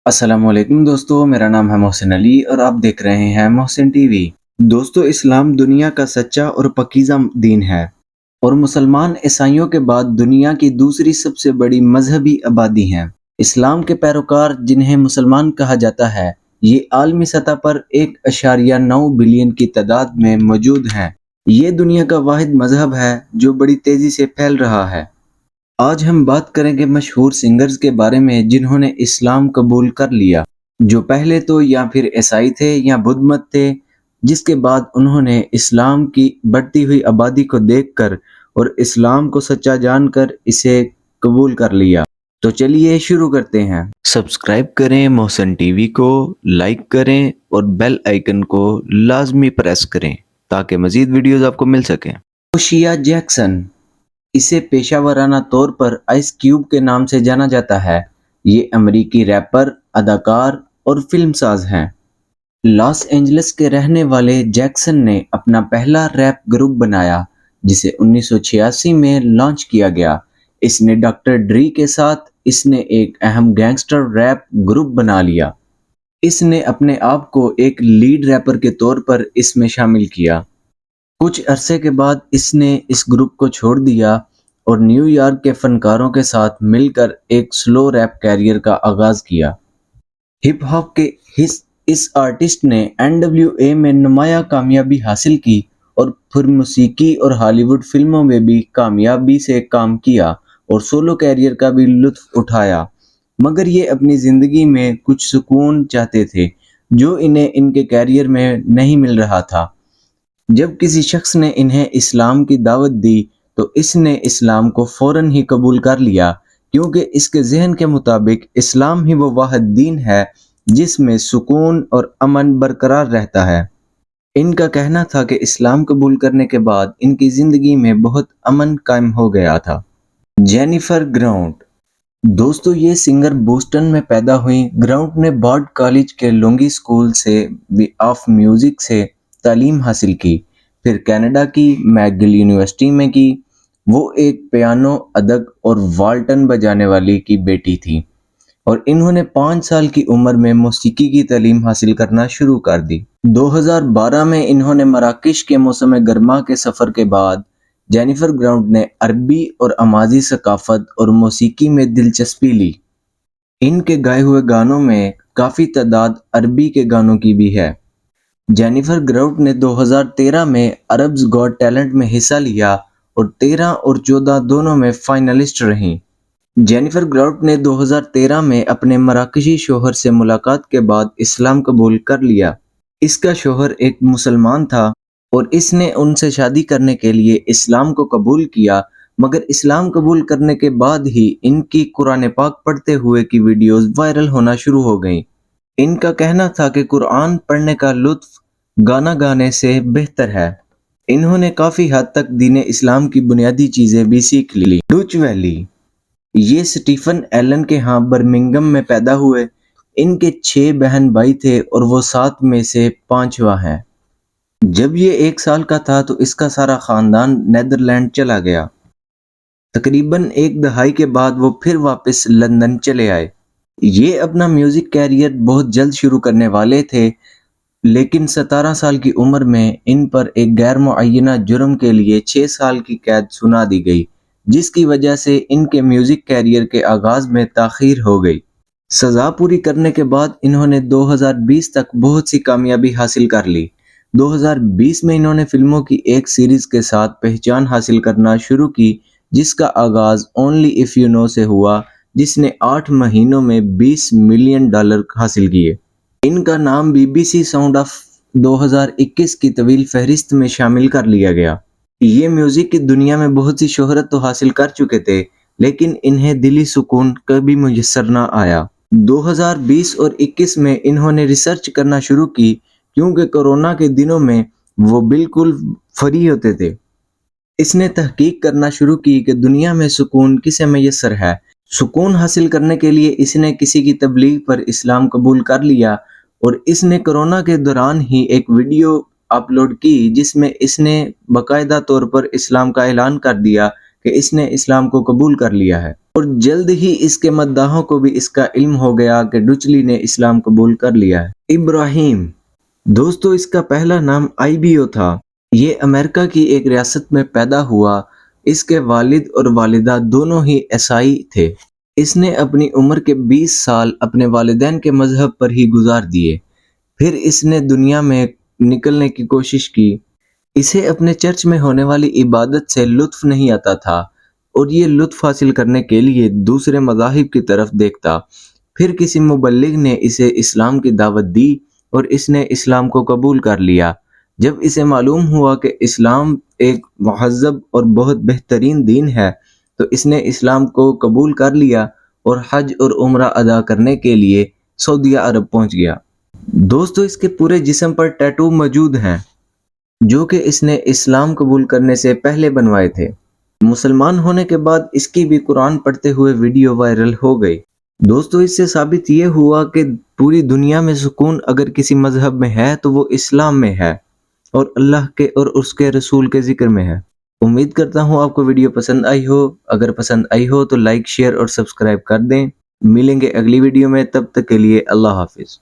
السلام علیکم دوستو، میرا نام ہے محسن علی اور آپ دیکھ رہے ہیں محسن ٹی وی۔ دوستو، اسلام دنیا کا سچا اور پاکیزہ دین ہے اور مسلمان عیسائیوں کے بعد دنیا کی دوسری سب سے بڑی مذہبی آبادی ہیں۔ اسلام کے پیروکار جنہیں مسلمان کہا جاتا ہے، یہ عالمی سطح پر 1.9 بلین کی تعداد میں موجود ہیں۔ یہ دنیا کا واحد مذہب ہے جو بڑی تیزی سے پھیل رہا ہے۔ آج ہم بات کریں گے مشہور سنگرز کے بارے میں جنہوں نے اسلام قبول کر لیا، جو پہلے تو یا پھر عیسائی تھے یا بدھ مت تھے، جس کے بعد انہوں نے اسلام کی بڑھتی ہوئی آبادی کو دیکھ کر اور اسلام کو سچا جان کر اسے قبول کر لیا۔ تو چلیے شروع کرتے ہیں۔ سبسکرائب کریں محسن ٹی وی کو، لائک کریں اور بیل آئیکن کو لازمی پریس کریں تاکہ مزید ویڈیوز آپ کو مل سکیں۔ اوشیا جیکسن، اسے پیشہ ورانہ طور پر آئس کیوب کے نام سے جانا جاتا ہے۔ یہ امریکی ریپر، اداکار اور فلم ساز ہیں۔ لاس اینجلس کے رہنے والے جیکسن نے اپنا پہلا ریپ گروپ بنایا جسے 1986 میں لانچ کیا گیا۔ اس نے ڈاکٹر ڈری کے ساتھ اس نے ایک اہم گینگسٹر ریپ گروپ بنا لیا۔ اس نے اپنے آپ کو ایک لیڈ ریپر کے طور پر اس میں شامل کیا۔ کچھ عرصے کے بعد اس نے اس گروپ کو چھوڑ دیا اور نیو یارک کے فنکاروں کے ساتھ مل کر ایک سلو ریپ کیریئر کا آغاز کیا۔ ہپ ہاپ کے اس آرٹسٹ نے NWA میں نمایاں کامیابی حاصل کی اور پھر موسیقی اور ہالی ووڈ فلموں میں بھی کامیابی سے کام کیا اور سولو کیریئر کا بھی لطف اٹھایا، مگر یہ اپنی زندگی میں کچھ سکون چاہتے تھے جو انہیں ان کے کیریئر میں نہیں مل رہا تھا۔ جب کسی شخص نے انہیں اسلام کی دعوت دی تو اس نے اسلام کو فوراً ہی قبول کر لیا، کیونکہ اس کے ذہن کے مطابق اسلام ہی وہ واحد دین ہے جس میں سکون اور امن برقرار رہتا ہے۔ ان کا کہنا تھا کہ اسلام قبول کرنے کے بعد ان کی زندگی میں بہت امن قائم ہو گیا تھا۔ جینیفر گراؤنٹ، دوستو یہ سنگر بوسٹن میں پیدا ہوئی۔ گراؤنٹ نے بارڈ کالج کے لونگی اسکول سے آف میوزک سے تعلیم حاصل کی، پھر کینیڈا کی میک گل یونیورسٹی میں کی۔ وہ ایک پیانو، اداگ اور والٹن بجانے والی کی بیٹی تھی اور انہوں نے 5 سال کی عمر میں موسیقی کی تعلیم حاصل کرنا شروع کر دی۔ 2012 میں انہوں نے مراکش کے موسم گرما کے سفر کے بعد جینیفر گراؤنٹ نے عربی اور امازی ثقافت اور موسیقی میں دلچسپی لی۔ ان کے گائے ہوئے گانوں میں کافی تعداد عربی کے گانوں کی بھی ہے۔ جینیفر گراؤنٹ نے 2013 میں عربز گاٹ ٹیلنٹ میں حصہ لیا اور 13 اور 14 دونوں میں فائنلسٹ رہیں۔ جینیفر گراؤنٹ نے 2013 میں اپنے مراکشی شوہر سے ملاقات کے بعد اسلام قبول کر لیا۔ اس کا شوہر ایک مسلمان تھا اور اس نے ان سے شادی کرنے کے لیے اسلام کو قبول کیا، مگر اسلام قبول کرنے کے بعد ہی ان کی قرآن پاک پڑھتے ہوئے کی ویڈیوز وائرل ہونا شروع ہو گئیں۔ ان کا کہنا تھا کہ قرآن پڑھنے کا لطف گانا گانے سے بہتر ہے۔ انہوں نے کافی حد تک دین اسلام کی بنیادی چیزیں بھی سیکھ لی۔ ڈوچ ویلی، یہ سٹیفن ایلن کے ہاں برمنگھم میں پیدا ہوئے۔ ان کے 6 بہن بھائی تھے اور وہ 7 میں سے 5واں ہیں۔ جب یہ 1 سال کا تھا تو اس کا سارا خاندان نیدرلینڈ چلا گیا۔ تقریباً 1 دہائی کے بعد وہ پھر واپس لندن چلے آئے۔ یہ اپنا میوزک کیریئر بہت جلد شروع کرنے والے تھے، لیکن 17 سال کی عمر میں ان پر ایک غیر معینہ جرم کے لیے 6 سال کی قید سنا دی گئی، جس کی وجہ سے ان کے میوزک کیریئر کے آغاز میں تاخیر ہو گئی۔ سزا پوری کرنے کے بعد انہوں نے 2020 تک بہت سی کامیابی حاصل کر لی۔ 2020 میں انہوں نے فلموں کی ایک سیریز کے ساتھ پہچان حاصل کرنا شروع کی جس کا آغاز اونلی اف یو نو سے ہوا، جس نے 8 مہینوں میں $20 ملین حاصل کیے۔ ان کا نام BBC ساؤنڈ آف 2021 کی طویل فہرست میں شامل کر لیا گیا۔ یہ میوزک کی دنیا میں بہت سی شہرت تو حاصل کر چکے تھے، لیکن انہیں دلی سکون کبھی میسر نہ آیا۔ 2020 اور 21 میں انہوں نے ریسرچ کرنا شروع کی، کیونکہ کورونا کے دنوں میں وہ بالکل فری ہوتے تھے۔ اس نے تحقیق کرنا شروع کی کہ دنیا میں سکون کسے میسر ہے۔ سکون حاصل کرنے کے لیے اس نے کسی کی تبلیغ پر اسلام قبول کر لیا اور اس نے کورونا کے دوران ہی ایک ویڈیو اپلوڈ کی جس میں اس نے باقاعدہ طور پر اسلام کا اعلان کر دیا کہ اس نے اسلام کو قبول کر لیا ہے، اور جلد ہی اس کے مداحوں کو بھی اس کا علم ہو گیا کہ ڈچلی نے اسلام قبول کر لیا ہے۔ ابراہیم، دوستو اس کا پہلا نام آئیبیو تھا۔ یہ امریکہ کی ایک ریاست میں پیدا ہوا۔ اس کے والد اور والدہ دونوں ہی عیسائی تھے۔ اس نے اپنی عمر کے 20 سال اپنے والدین کے مذہب پر ہی گزار دیے۔ پھر اس نے دنیا میں نکلنے کی کوشش کی۔ اسے اپنے چرچ میں ہونے والی عبادت سے لطف نہیں آتا تھا اور یہ لطف حاصل کرنے کے لیے دوسرے مذاہب کی طرف دیکھتا۔ پھر کسی مبلغ نے اسے اسلام کی دعوت دی اور اس نے اسلام کو قبول کر لیا۔ جب اسے معلوم ہوا کہ اسلام ایک مہذب اور بہت بہترین دین ہے تو اس نے اسلام کو قبول کر لیا اور حج اور عمرہ ادا کرنے کے لیے سعودیہ عرب پہنچ گیا۔ دوستو اس کے پورے جسم پر ٹیٹو موجود ہیں جو کہ اس نے اسلام قبول کرنے سے پہلے بنوائے تھے۔ مسلمان ہونے کے بعد اس کی بھی قرآن پڑھتے ہوئے ویڈیو وائرل ہو گئی۔ دوستو اس سے ثابت یہ ہوا کہ پوری دنیا میں سکون اگر کسی مذہب میں ہے تو وہ اسلام میں ہے اور اللہ کے اور اس کے رسول کے ذکر میں ہے۔ امید کرتا ہوں آپ کو ویڈیو پسند آئی ہو۔ اگر پسند آئی ہو تو لائک، شیئر اور سبسکرائب کر دیں۔ ملیں گے اگلی ویڈیو میں، تب تک کے لیے اللہ حافظ۔